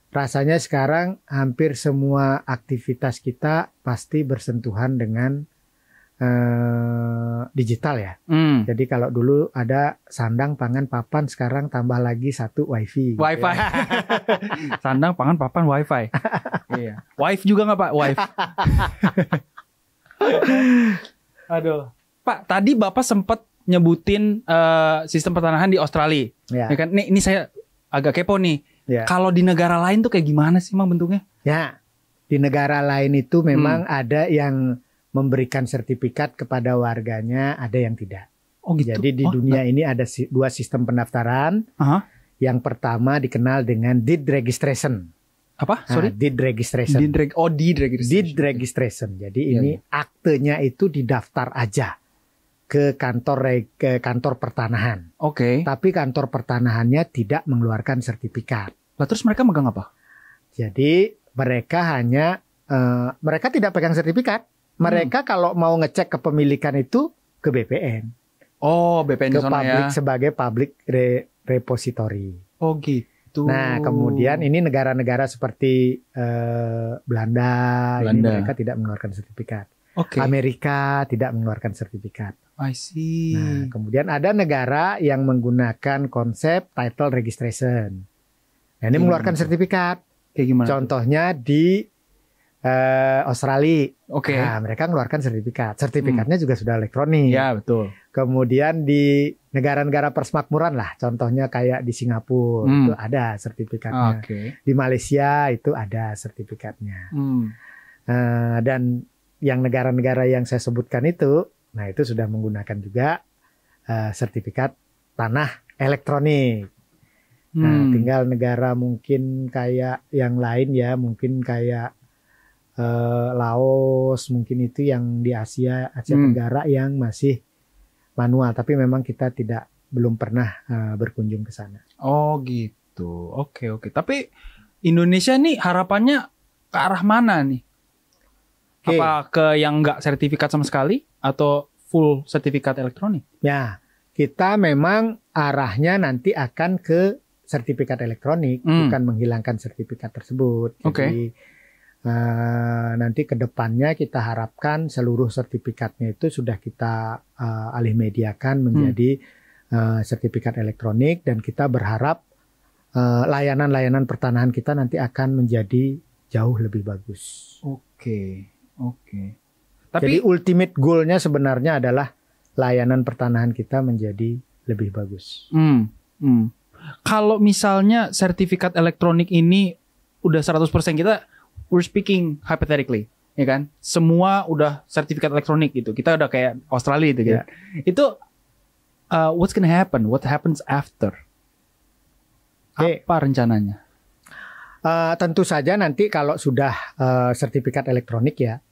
rasanya sekarang hampir semua aktivitas kita pasti bersentuhan dengan digital ya. Jadi kalau dulu ada sandang, pangan, papan, sekarang tambah lagi satu wifi. Wifi. Sandang, pangan, papan, wifi. Iya. Wife juga nggak Pak? Wife. Aduh. Pak, tadi Bapak sempat nyebutin sistem pertanahan di Australia. Ya. Ya kan? Ini saya agak kepo nih. Ya. Kalau di negara lain tuh kayak gimana sih emang bentuknya? Ya, di negara lain itu memang ada yang memberikan sertifikat kepada warganya, ada yang tidak. Oh gitu. Jadi di dunia ini ada dua sistem pendaftaran. Yang pertama dikenal dengan deed registration. Apa? Nah, Sorry? deed registration. Deed registration. Deed registration. Jadi Iya, ini aktenya itu didaftar aja ke kantor pertanahan. Oke. Tapi kantor pertanahannya tidak mengeluarkan sertifikat. Lah terus mereka megang apa? Jadi mereka hanya mereka tidak pegang sertifikat. Mereka kalau mau ngecek kepemilikan itu ke BPN. Oh, BPN Ke di sana public ya. sebagai public repository. Oh gitu. Nah, kemudian ini negara-negara seperti Belanda, ini mereka tidak mengeluarkan sertifikat. Oke. Amerika tidak mengeluarkan sertifikat. I see. Nah, kemudian ada negara yang menggunakan konsep title registration. Nah, ini mengeluarkan sertifikat. Kayak gimana? Contohnya di Australia. Oke. Nah, mereka mengeluarkan sertifikat. Sertifikatnya juga sudah elektronik. Ya, betul. Kemudian di negara-negara persmakmuran lah, contohnya kayak di Singapura itu ada sertifikatnya. Oke. Di Malaysia itu ada sertifikatnya. Dan yang negara-negara yang saya sebutkan itu, nah itu sudah menggunakan juga sertifikat tanah elektronik. Nah, tinggal negara mungkin kayak yang lain ya, mungkin kayak Laos, mungkin itu yang di Asia Tenggara yang masih manual, tapi memang kita belum pernah berkunjung ke sana. Oh gitu. Oke. Tapi Indonesia nih harapannya ke arah mana nih? Oke. Apa ke yang nggak sertifikat sama sekali atau full sertifikat elektronik? Ya, kita memang arahnya nanti akan ke sertifikat elektronik, bukan menghilangkan sertifikat tersebut. Jadi nanti ke depannya kita harapkan seluruh sertifikatnya itu sudah kita alih mediakan menjadi sertifikat elektronik, dan kita berharap layanan-layanan pertanahan kita nanti akan menjadi jauh lebih bagus. Oke. Jadi ultimate goal-nya sebenarnya adalah layanan pertanahan kita menjadi lebih bagus. Kalau misalnya sertifikat elektronik ini udah 100% kita, we're speaking hypothetically, ya kan? Semua udah sertifikat elektronik gitu. Kita udah kayak Australia gitu kan. Itu what's gonna happen? What happens after? Apa rencananya? Tentu saja nanti kalau sudah sertifikat elektronik ya,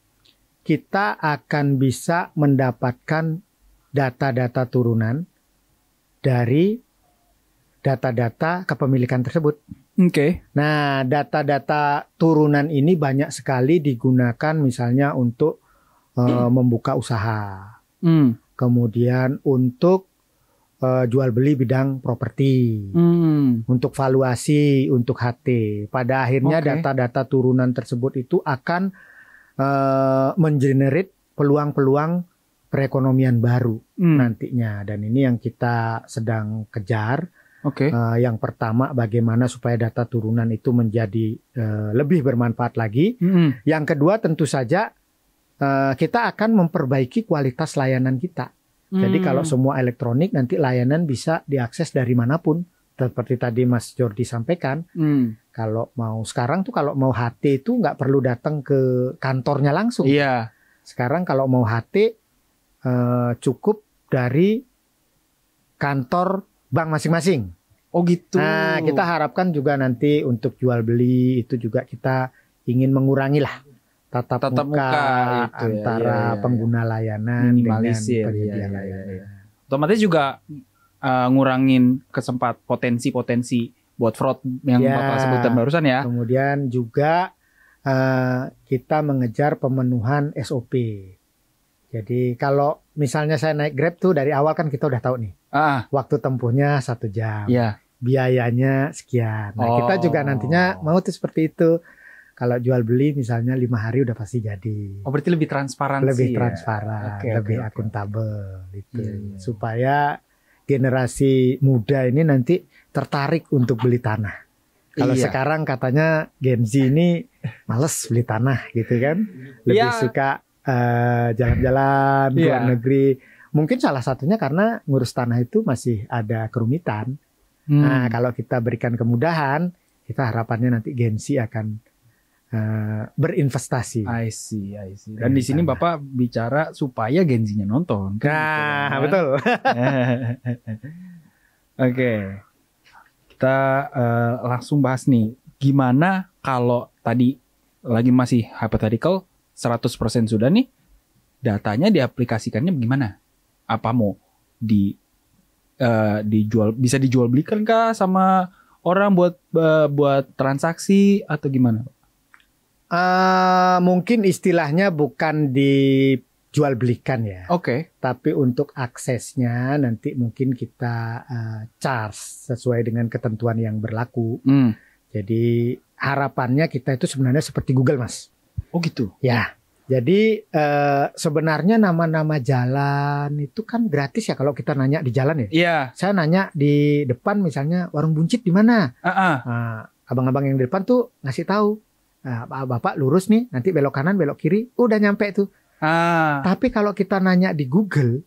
kita akan bisa mendapatkan data-data turunan dari data-data kepemilikan tersebut. Oke. Nah, data-data turunan ini banyak sekali digunakan misalnya untuk membuka usaha, kemudian untuk jual beli bidang properti, untuk valuasi, untuk HT. Pada akhirnya data-data turunan tersebut itu akan mengenerate peluang-peluang perekonomian baru nantinya. Dan ini yang kita sedang kejar. Yang pertama, bagaimana supaya data turunan itu menjadi lebih bermanfaat lagi. Yang kedua, tentu saja kita akan memperbaiki kualitas layanan kita. Jadi kalau semua elektronik, nanti layanan bisa diakses dari manapun. Seperti tadi Mas Jordi sampaikan, kalau mau sekarang tuh kalau mau HT itu nggak perlu datang ke kantornya langsung. Iya. Sekarang kalau mau HT cukup dari kantor bank masing-masing. Oh gitu. Nah, kita harapkan juga nanti untuk jual beli itu juga kita ingin mengurangi lah tatap muka antara pengguna layanan dengan penyedia layanan. Otomatis juga ngurangin potensi buat fraud yang Bapak sebutkan barusan ya. Kemudian juga kita mengejar pemenuhan SOP. Jadi kalau misalnya saya naik Grab tuh dari awal kan kita udah tahu nih. Waktu tempuhnya 1 jam. Biayanya sekian. Nah, kita juga nantinya mau tuh seperti itu. Kalau jual beli misalnya 5 hari udah pasti jadi. Oh, berarti lebih transparan. Lebih transparan, lebih akuntabel gitu. Supaya generasi muda ini nanti tertarik untuk beli tanah. Kalau sekarang katanya Gen Z ini males beli tanah gitu kan. Lebih suka jalan-jalan ke luar negeri. Mungkin salah satunya karena ngurus tanah itu masih ada kerumitan. Nah, kalau kita berikan kemudahan, kita harapannya nanti Gen Z akan berinvestasi. I see. Dan di sini Bapak bicara supaya Gen Z-nya nonton. Nah, betul. Oke. Kita langsung bahas nih. Gimana kalau tadi lagi masih hypothetical, 100% sudah nih, datanya diaplikasikannya bagaimana? Apa mau dijual, bisa dijual belikan kah sama orang buat transaksi atau gimana? Mungkin istilahnya bukan dijual belikan ya. Tapi untuk aksesnya nanti mungkin kita charge sesuai dengan ketentuan yang berlaku. Jadi harapannya kita itu sebenarnya seperti Google, Mas. Oh gitu. Ya. Jadi sebenarnya nama-nama jalan itu kan gratis ya kalau kita nanya di jalan ya. Iya. Saya nanya di depan misalnya warung buncit di mana. Abang-abang yang di depan tuh ngasih tahu. Bapak lurus nih, nanti belok kanan, belok kiri, udah nyampe tuh. Tapi kalau kita nanya di Google,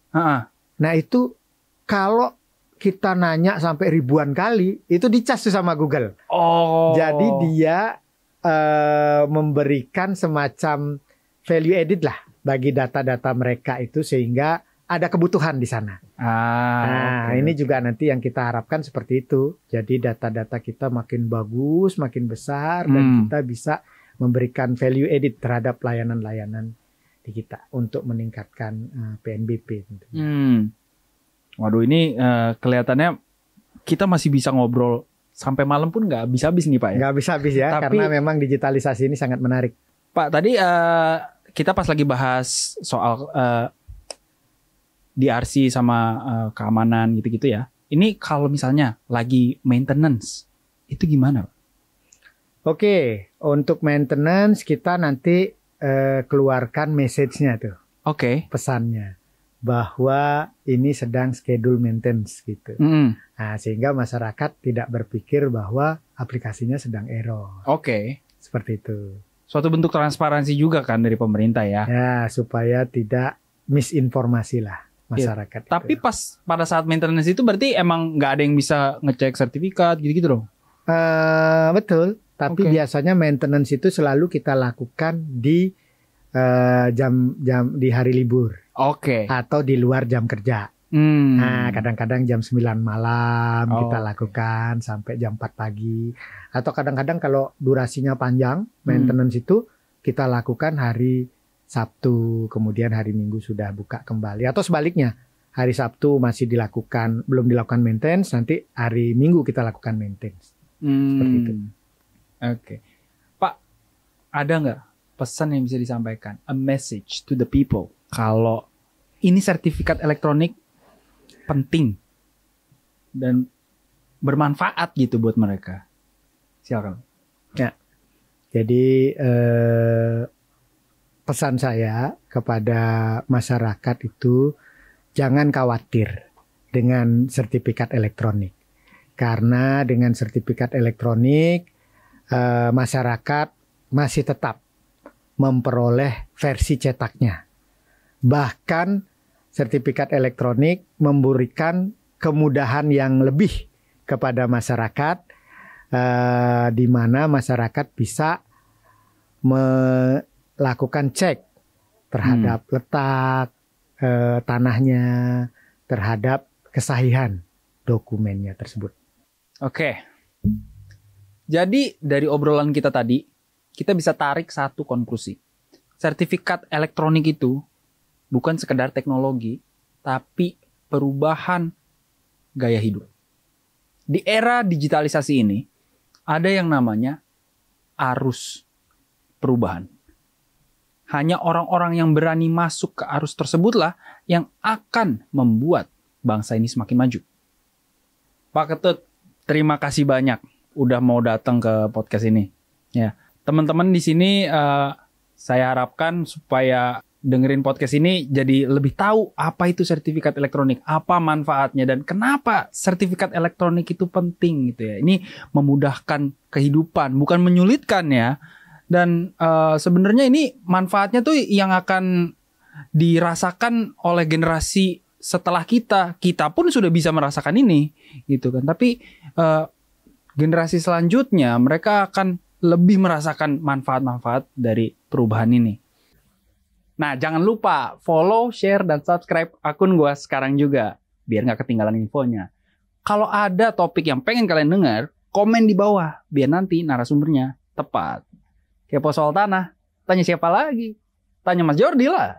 nah itu kalau kita nanya sampai ribuan kali, itu dicas tuh sama Google. Jadi dia memberikan semacam value added lah bagi data-data mereka itu sehingga ada kebutuhan di sana. Ini juga nanti yang kita harapkan seperti itu. Jadi data-data kita makin bagus, makin besar, dan kita bisa memberikan value added terhadap layanan-layanan di kita untuk meningkatkan PNBP. Waduh, ini kelihatannya kita masih bisa ngobrol sampai malam pun nggak habis-habis nih Pak ya? Nggak habis-habis ya, karena memang digitalisasi ini sangat menarik. Pak, tadi kita pas lagi bahas soal DRC sama keamanan gitu-gitu ya. Ini kalau misalnya lagi maintenance, itu gimana? Oke, untuk maintenance kita nanti keluarkan message-nya tuh. Pesannya bahwa ini sedang schedule maintenance gitu. Nah, sehingga masyarakat tidak berpikir bahwa aplikasinya sedang error. Seperti itu. Suatu bentuk transparansi juga kan dari pemerintah ya. Ya, supaya tidak misinformasi lah masyarakat. Tapi pada saat maintenance itu berarti emang nggak ada yang bisa ngecek sertifikat gitu-gitu dong? Betul. Tapi Oke. biasanya maintenance itu selalu kita lakukan di jam di hari libur Oke. atau di luar jam kerja. Nah, kadang-kadang jam 9 malam kita Oke. lakukan sampai jam 4 pagi. Atau kadang-kadang kalau durasinya panjang, maintenance itu kita lakukan hari Sabtu, kemudian hari Minggu sudah buka kembali. Atau sebaliknya, hari Sabtu masih belum dilakukan maintenance, nanti hari Minggu kita lakukan maintenance. Seperti itu. Oke. Pak, ada nggak pesan yang bisa disampaikan? A message to the people. Kalau ini sertifikat elektronik penting dan bermanfaat gitu buat mereka. Silakan. Ya. Jadi pesan saya kepada masyarakat itu jangan khawatir dengan sertifikat elektronik. Karena dengan sertifikat elektronik masyarakat masih tetap memperoleh versi cetaknya. Bahkan sertifikat elektronik memberikan kemudahan yang lebih kepada masyarakat, di mana masyarakat bisa melakukan cek terhadap letak tanahnya, terhadap kesahihan dokumennya tersebut. Oke. Jadi dari obrolan kita tadi, kita bisa tarik satu konklusi. Sertifikat elektronik itu bukan sekedar teknologi, tapi perubahan gaya hidup. Di era digitalisasi ini, ada yang namanya arus perubahan. Hanya orang-orang yang berani masuk ke arus tersebutlah yang akan membuat bangsa ini semakin maju. Pak Ketut, terima kasih banyak udah mau datang ke podcast ini. Ya, teman-teman di sini saya harapkan supaya dengerin podcast ini jadi lebih tahu apa itu sertifikat elektronik, apa manfaatnya dan kenapa sertifikat elektronik itu penting gitu ya. Ini memudahkan kehidupan, bukan menyulitkan ya. Dan sebenarnya ini manfaatnya tuh yang akan dirasakan oleh generasi setelah kita. Kita pun sudah bisa merasakan ini gitu kan. Tapi generasi selanjutnya mereka akan lebih merasakan manfaat-manfaat dari perubahan ini. Nah, jangan lupa follow, share, dan subscribe akun gua sekarang juga biar nggak ketinggalan infonya. Kalau ada topik yang pengen kalian dengar, komen di bawah biar nanti narasumbernya tepat. Kepo soal tanah, tanya siapa lagi? Tanya Mas Jordi lah.